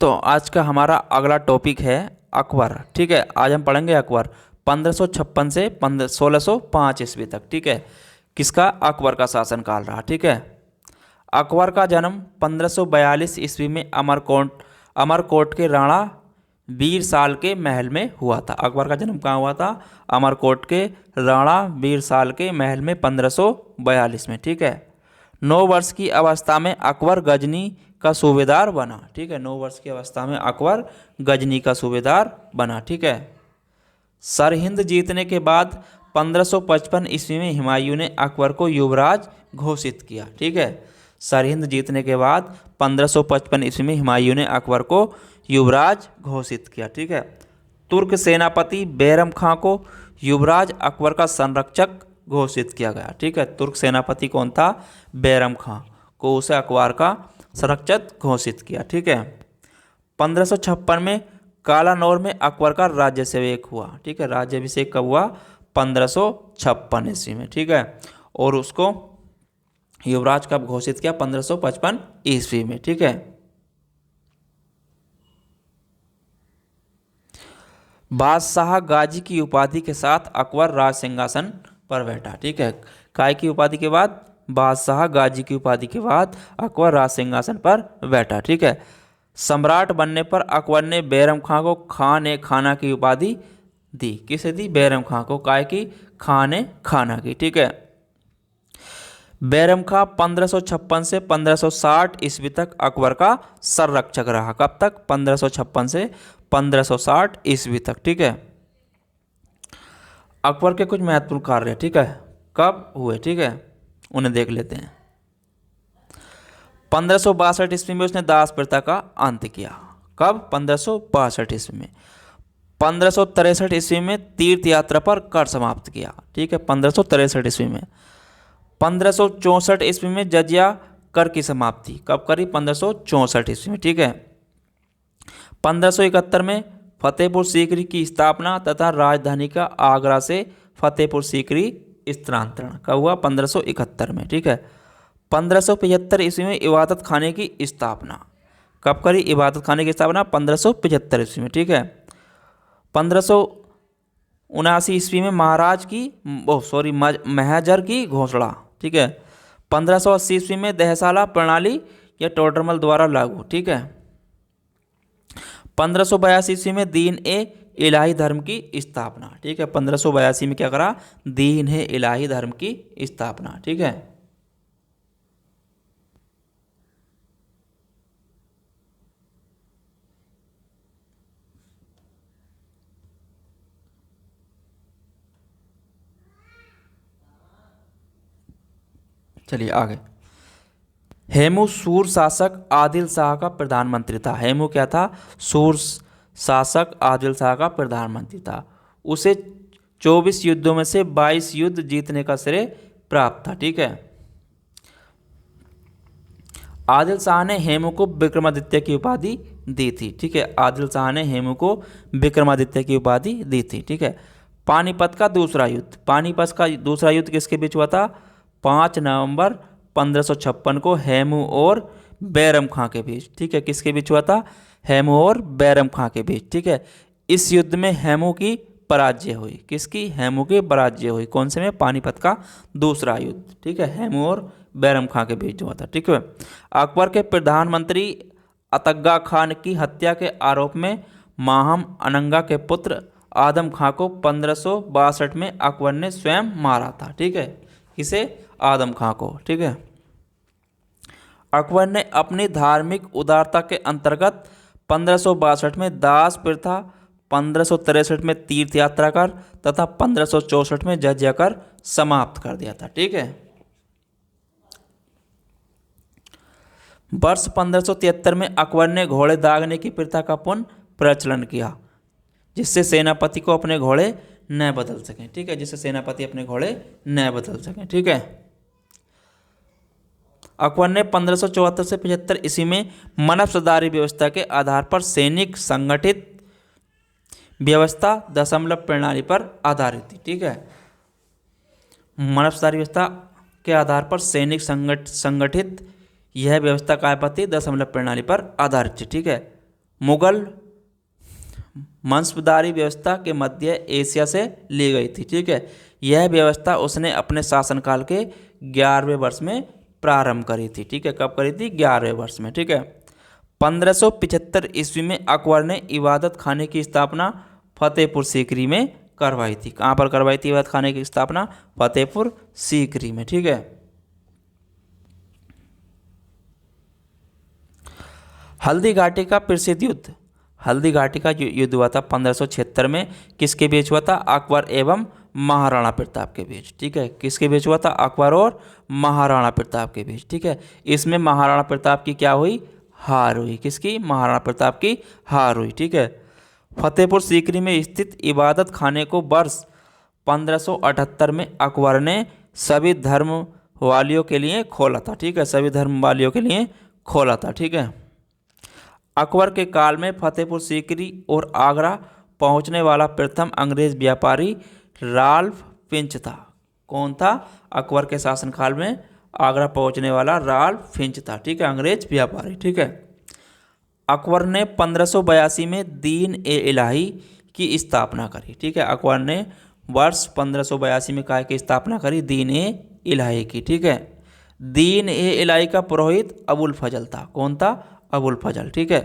तो आज का हमारा अगला टॉपिक है अकबर। ठीक है, आज हम पढ़ेंगे अकबर 1556 से 1605 ईस्वी तक। ठीक है, किसका? अकबर का शासनकाल रहा। ठीक है, अकबर का जन्म 1542 ईस्वी में अमरकोट के राणा वीर साल के महल में हुआ था। अकबर का जन्म कहाँ हुआ था? अमरकोट के राणा वीर साल के महल में 1542 में। ठीक है, 9 वर्ष की अवस्था में अकबर गजनी का सूबेदार बना। ठीक है, 9 वर्ष की अवस्था में अकबर गजनी का सूबेदार बना। ठीक है, सरहिंद जीतने के बाद 1555 ईस्वी में हुमायूं ने अकबर को युवराज घोषित किया। ठीक है, सरहिंद जीतने के बाद 1555 ईस्वी में हुमायूं ने अकबर को युवराज घोषित किया। ठीक है, तुर्क सेनापति बैरम खां को युवराज अकबर का संरक्षक घोषित किया गया। ठीक है, तुर्क सेनापति कौन था? बैरम खां को उसे अकबर का संरक्षक घोषित किया। ठीक है, 1556 में कालानौर में अकबर का राज्याभिषेक हुआ। ठीक है, राज्याभिषेक कब हुआ? 1556 ईस्वी में। ठीक है, और उसको युवराज कब घोषित किया? 1555 ईस्वी में। ठीक है, बादशाह गाजी की उपाधि के साथ अकबर राज सिंहासन पर बैठा। ठीक है, काय की उपाधि के बाद? बादशाह गाजी की उपाधि के बाद अकबर राज सिंहासन पर बैठा। ठीक है, सम्राट बनने पर अकबर ने बैरम खां को खान ए खाना की उपाधि दी। किसे दी? बैरम खां को। काय की? खान ए खाना की। ठीक है, बैरम खां 1556 से 1560 ईस्वी तक अकबर का संरक्षक रहा। कब तक? 1556 से 1560 ईस्वी तक। ठीक है, अकबर के कुछ महत्वपूर्ण कार्य, ठीक है, कब हुए? ठीक है, उन्हें देख लेते हैं। 1562 ईस्वी में उसने दास प्रथा का अंत किया। कब? 1562 ईस्वी में। 1563 ईस्वी में तीर्थ यात्रा पर कर समाप्त किया। ठीक है, 1563 ईस्वी में। 1564 ईस्वी में जजिया कर की समाप्ति कब करी? 1564 ईस्वी में। ठीक है, 1571 में फतेहपुर सीकरी की स्थापना तथा राजधानी का आगरा से फतेहपुर सीकरी स्थानांतरण कब हुआ? 1571 में। ठीक है, 1575 ईस्वी में इबादत खाने की स्थापना कब करी? इबादत खाने की स्थापना 1575 ईस्वी में। ठीक है, 1579 ईस्वी में महाजर की घोषणा। ठीक है, 1580 ईस्वी में दहसाला प्रणाली या टोडरमल द्वारा लागू। ठीक है, 1582 ईस्वी में दीन ए इलाही धर्म की स्थापना। ठीक है, 1582 में क्या करा? दीन ए इलाही धर्म की स्थापना। ठीक है, चलिए आगे। हेमू सूर शासक आदिल शाह का प्रधानमंत्री था। हेमू क्या था? सूर शासक आदिल शाह का प्रधानमंत्री था। उसे 24 युद्धों में से 22 युद्ध जीतने का श्रेय प्राप्त था। ठीक है, आदिल शाह ने हेमू को विक्रमादित्य की उपाधि दी थी। ठीक है, आदिल शाह ने हेमू को विक्रमादित्य की उपाधि दी थी। ठीक है, पानीपत का दूसरा युद्ध। पानीपत का दूसरा युद्ध किसके बीच हुआ था? 5 नवंबर 1556 को हेमू और बैरम खां के बीच। ठीक है, किसके बीच हुआ था? हेमू और बैरम खां के बीच। ठीक है, इस युद्ध में हेमू की पराजय हुई। किसकी? हेमू की पराजय हुई। कौन से में? पानीपत का दूसरा युद्ध। ठीक है, हेमू और बैरम खां के बीच हुआ था। ठीक है, अकबर के प्रधानमंत्री अतग्गा खान की हत्या के आरोप में माहम अनंगा के पुत्र आदम खां को 1562 में अकबर ने स्वयं मारा था। ठीक है, किसे? आदम खां को। ठीक है, अकबर ने अपनी धार्मिक उदारता के अंतर्गत 1562 में दास प्रथा, 1563 में तीर्थ यात्रा कर तथा 1564 में जजिया कर समाप्त कर दिया था। ठीक है, वर्ष 1573 में अकबर ने घोड़े दागने की प्रथा का पुनः प्रचलन किया, जिससे सेनापति को अपने घोड़े न बदल सकें। ठीक है, जिससे सेनापति अपने घोड़े न बदल सकें। ठीक है, अकबर ने 1574 से 75 ईस्वी में मनसबदारी व्यवस्था के आधार पर सैनिक संगठित व्यवस्था दशमलव प्रणाली पर आधारित थी। ठीक है, मनसबदारी व्यवस्था के आधार पर सैनिक संगठित यह व्यवस्था काय पर थी? दशमलव प्रणाली पर आधारित थी। ठीक है, मुगल वंशधारी व्यवस्था के मध्य एशिया से ली गई थी। ठीक है, यह व्यवस्था उसने अपने शासनकाल के 11वें वर्ष में प्रारंभ करी थी। ठीक है, कब करी थी? 11वें वर्ष में। ठीक है, 1575 ईस्वी में अकबर ने इबादत खाने की स्थापना फतेहपुर सीकरी में करवाई थी। कहाँ पर करवाई थी इबादत खाने की स्थापना? फतेहपुर सीकरी में। ठीक है, हल्दी घाटी का प्रसिद्ध युद्ध, हल्दी घाटी का युद्ध हुआ था 1576 में। किसके बीच हुआ था? अकबर एवं महाराणा प्रताप के बीच। ठीक है, किसके बीच हुआ था? अकबर और महाराणा प्रताप के बीच। ठीक है, इसमें महाराणा प्रताप की क्या हुई? हार हुई। किसकी? महाराणा प्रताप की हार हुई। ठीक है, फतेहपुर सीकरी में स्थित इबादत खाने को वर्ष 1578 में अकबर ने सभी धर्म वालियों के लिए खोला था। ठीक है, सभी धर्म वालियों के लिए खोला था। ठीक है, अकबर के काल में फतेहपुर सीकरी और आगरा पहुंचने वाला प्रथम अंग्रेज व्यापारी राल्फ फिंच था। कौन था? अकबर के शासनकाल में आगरा पहुंचने वाला राल्फ फिंच था। ठीक है, अंग्रेज व्यापारी। ठीक है, अकबर ने 1582 में दीन ए इलाही की स्थापना करी। ठीक है, अकबर ने वर्ष 1582 में काय की स्थापना करी? दीन ए इलाही की। ठीक है, दीन ए इलाही का पुरोहित अबुल फजल था। कौन था? अबुल फजल। ठीक है,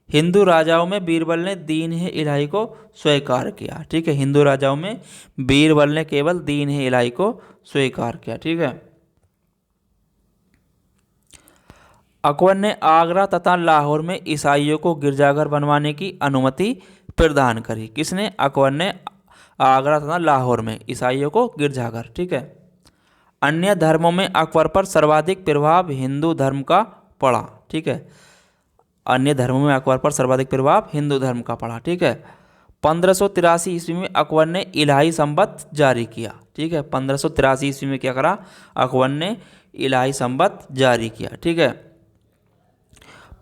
हिंदू राजाओं में बीरबल ने दीन ए इलाही को स्वीकार किया। ठीक है, हिंदू राजाओं में बीरबल ने केवल दीन ए इलाही को स्वीकार किया। ठीक है, अकबर ने आगरा तथा लाहौर में ईसाइयों को गिरजाघर बनवाने की अनुमति प्रदान करी। किसने? अकबर ने आगरा तथा लाहौर में ईसाइयों को गिरजाघर। ठीक है, अन्य धर्मों में अकबर पर सर्वाधिक प्रभाव हिंदू धर्म का पड़ा। ठीक है, अन्य धर्मों में अकबर पर सर्वाधिक प्रभाव हिंदू धर्म का पड़ा। ठीक है, 1583 ईस्वी में अकबर ने इलाही संबत जारी किया। ठीक है, 1583 ईस्वी में क्या करा? अकबर ने इलाही संबत जारी किया। ठीक है,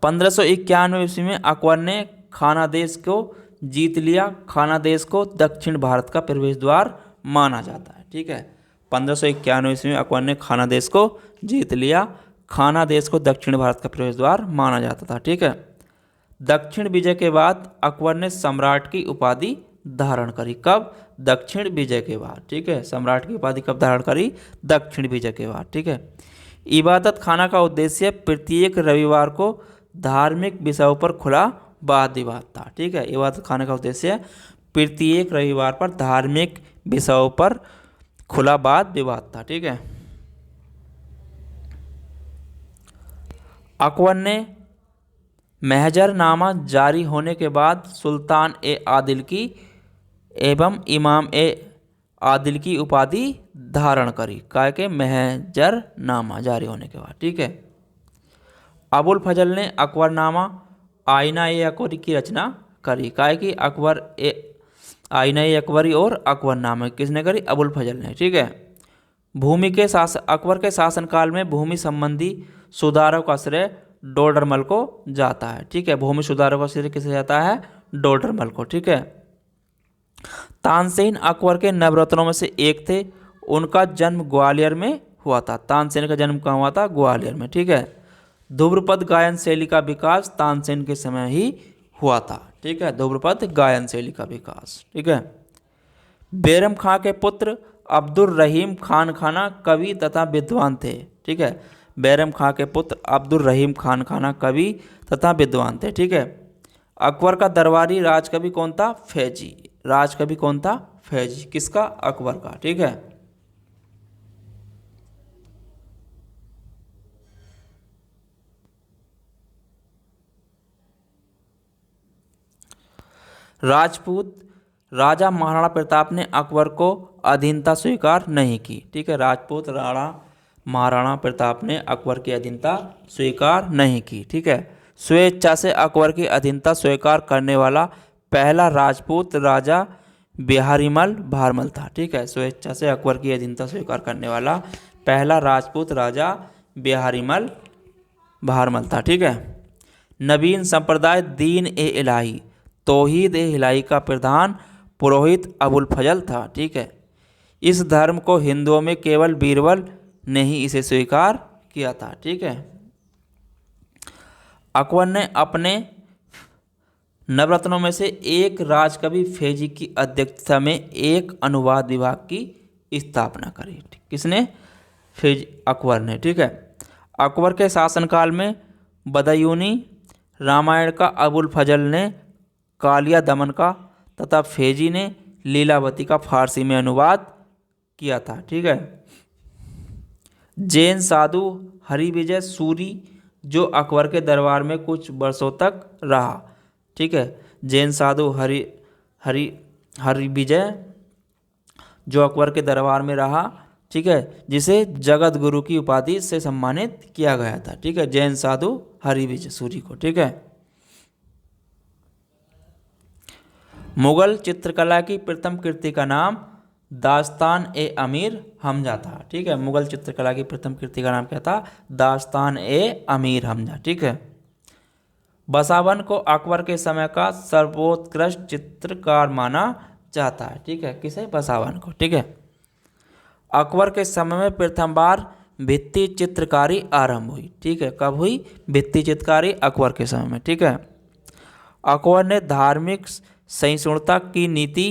1591 ईस्वी में अकबर ने खानादेश को जीत लिया। खानादेश को दक्षिण भारत का प्रवेश द्वार माना जाता है। ठीक है, 1591 ईस्वी में अकबर ने खानादेश को जीत लिया। खानादेश को दक्षिण भारत का प्रवेश द्वार माना जाता था। ठीक है, दक्षिण विजय के बाद अकबर ने सम्राट की उपाधि धारण करी। कब? दक्षिण विजय के बाद। ठीक है, सम्राट की उपाधि कब धारण करी? दक्षिण विजय के बाद। ठीक है, इबादत खाना का उद्देश्य प्रत्येक रविवार को धार्मिक विषयों पर खुला वाद विवाद था। ठीक है, इबादत खाने का उद्देश्य प्रत्येक रविवार पर धार्मिक विषयों पर खुला वाद विवाद था। ठीक है, अकबर ने महजरनामा जारी होने के बाद सुल्तान ए आदिल की एवं इमाम ए आदिल की उपाधि धारण करी। काय के? महजरनामा जारी होने के बाद। ठीक है, अबुल फजल ने अकबरनामा आईना ए अकबरी की रचना करी। काय की? अकबर ए आईना ए अकबरी और अकबरनामा किसने करी? अबुल फजल ने। ठीक है, भूमि के अकबर के शासनकाल में भूमि संबंधी सुधारों का श्रेय डोडरमल को जाता है। ठीक है, भूमि सुधारों का श्रेय किसे जाता है? डोडरमल को। ठीक है, तानसेन अकबर के नवरत्नों में से एक थे। उनका जन्म ग्वालियर में हुआ था। तानसेन का जन्म कहाँ हुआ था? ग्वालियर में। ठीक है, ध्रुपद गायन शैली का विकास तानसेन के समय ही हुआ था। ठीक है, ध्रुपद गायन शैली का विकास। ठीक है, बैरम खां के पुत्र अब्दुल रहीम खान खाना कवि तथा विद्वान थे। ठीक है, बैरम खां के पुत्र अब्दुल रहीम खान खाना कवि तथा विद्वान थे। ठीक है, अकबर का दरबारी राजकवि कौन था? फैजी। राजकवि कौन था? फैजी। किसका? अकबर का। ठीक है, राजपूत राजा महाराणा प्रताप ने अकबर को अधीनता स्वीकार नहीं की। ठीक है, राजपूत राणा महाराणा प्रताप ने अकबर की अधीनता स्वीकार नहीं की। ठीक है, स्वेच्छा से अकबर की अधीनता स्वीकार करने वाला पहला राजपूत राजा बिहारीमल भारमल था। ठीक है, स्वेच्छा से अकबर की अधीनता स्वीकार करने वाला पहला राजपूत राजा बिहारीमल भारमल था। ठीक है, नवीन संप्रदाय दीन ए इलाही तौहीद ए इलाही का प्रधान पुरोहित अबुल फजल था। ठीक है, इस धर्म को हिंदुओं में केवल बीरबल ने ही इसे स्वीकार किया था। ठीक है, अकबर ने अपने नवरत्नों में से एक राजकवि फेजी की अध्यक्षता में एक अनुवाद विभाग की स्थापना करी। किसने? फेज अकबर ने। ठीक है। अकबर के शासनकाल में बदायूनी रामायण का अबुल फजल ने कालिया दमन का तथा फेजी ने लीलावती का फारसी में अनुवाद किया था। ठीक है। जैन साधु हरिविजय सूरी जो अकबर के दरबार में कुछ वर्षों तक रहा। ठीक है। जैन साधु हरिविजय जो अकबर के दरबार में रहा। ठीक है। जिसे जगत गुरु की उपाधि से सम्मानित किया गया था। ठीक है। जैन साधु हरिविजय सूरी को। ठीक है। मुगल चित्रकला की प्रथम कृति का नाम दास्तान ए अमीर हमजा था। ठीक है। मुगल चित्रकला की प्रथम कृति का नाम क्या था? दास्तान ए अमीर हमजा। ठीक है। बसावन को अकबर के समय का सर्वोत्कृष्ट चित्रकार माना जाता है। ठीक है। किसे? बसावन को। ठीक है। अकबर के समय में प्रथम बार भित्ति चित्रकारी आरंभ हुई। ठीक है। कब हुई? भित्ति चित्रकारी अकबर के समय में। ठीक है। अकबर ने धार्मिक सहिष्णुता की नीति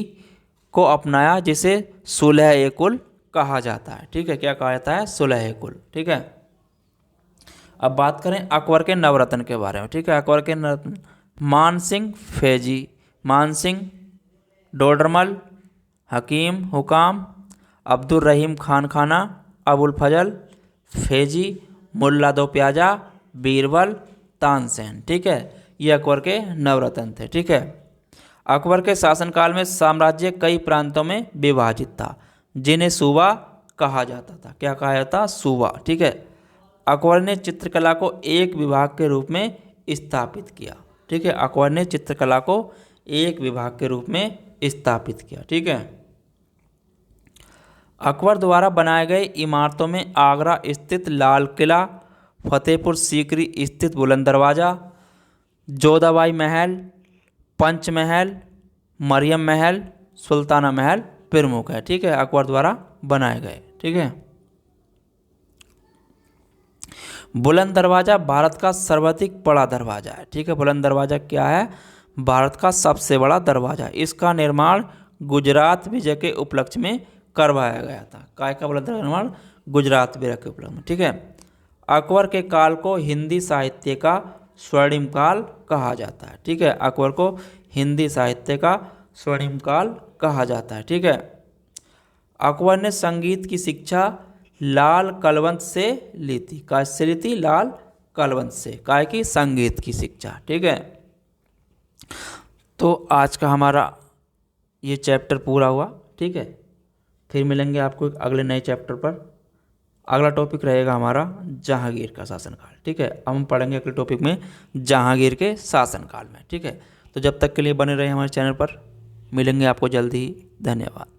को अपनाया जिसे सुलह ए कुल कहा जाता है। ठीक है। क्या कहा जाता है? सुलह ए कुल। ठीक है। अब बात करें अकबर के नवरत्न के बारे में। ठीक है। अकबर के नवरत्न मानसिंह फैजी, मानसिंह, डोडरमल, हकीम हुकाम, अब्दुल रहीम खान खाना, अबुल फजल, फैजी, मुल्ला दो प्याजा, बीरबल, तानसेन। ठीक है। ये अकबर के नवरत्न थे। ठीक है। अकबर के शासनकाल में साम्राज्य कई प्रांतों में विभाजित था जिन्हें सूबा कहा जाता था। क्या कहा जाता? सूबा। ठीक है। अकबर ने चित्रकला को एक विभाग के रूप में स्थापित किया। ठीक है। अकबर ने चित्रकला को एक विभाग के रूप में स्थापित किया। ठीक है। अकबर द्वारा बनाए गए इमारतों में आगरा स्थित लाल किला, फतेहपुर सीकरी स्थित बुलंद दरवाज़ा, जोधाबाई महल, पंच महल, मरियम महल, सुल्ताना महल प्रमुख है। ठीक है। अकबर द्वारा बनाए गए। ठीक है। बुलंद दरवाज़ा भारत का सर्वाधिक बड़ा दरवाज़ा है। ठीक है। बुलंद दरवाज़ा क्या है? भारत का सबसे बड़ा दरवाज़ा। इसका निर्माण गुजरात विजय के उपलक्ष्य में करवाया गया था। काय का बुलंद दरवाज़ा निर्माण? गुजरात विजय के उपलक्ष्य में। ठीक है। अकबर के काल को हिंदी साहित्य का स्वर्णिम काल कहा जाता है। ठीक है। अकबर को हिंदी साहित्य का स्वर्णिम काल कहा जाता है। ठीक है। अकबर ने संगीत की शिक्षा लाल कलवंत से ली थी। काय से ली थी? लाल कलवंत से। काय की? संगीत की शिक्षा। ठीक है। तो आज का हमारा ये चैप्टर पूरा हुआ। ठीक है। फिर मिलेंगे आपको एक अगले नए चैप्टर पर। अगला टॉपिक रहेगा हमारा जहांगीर का शासनकाल। ठीक है। अब हम पढ़ेंगे अगले टॉपिक में जहांगीर के शासनकाल में। ठीक है। तो जब तक के लिए बने रहे हमारे चैनल पर। मिलेंगे आपको जल्दी ही। धन्यवाद।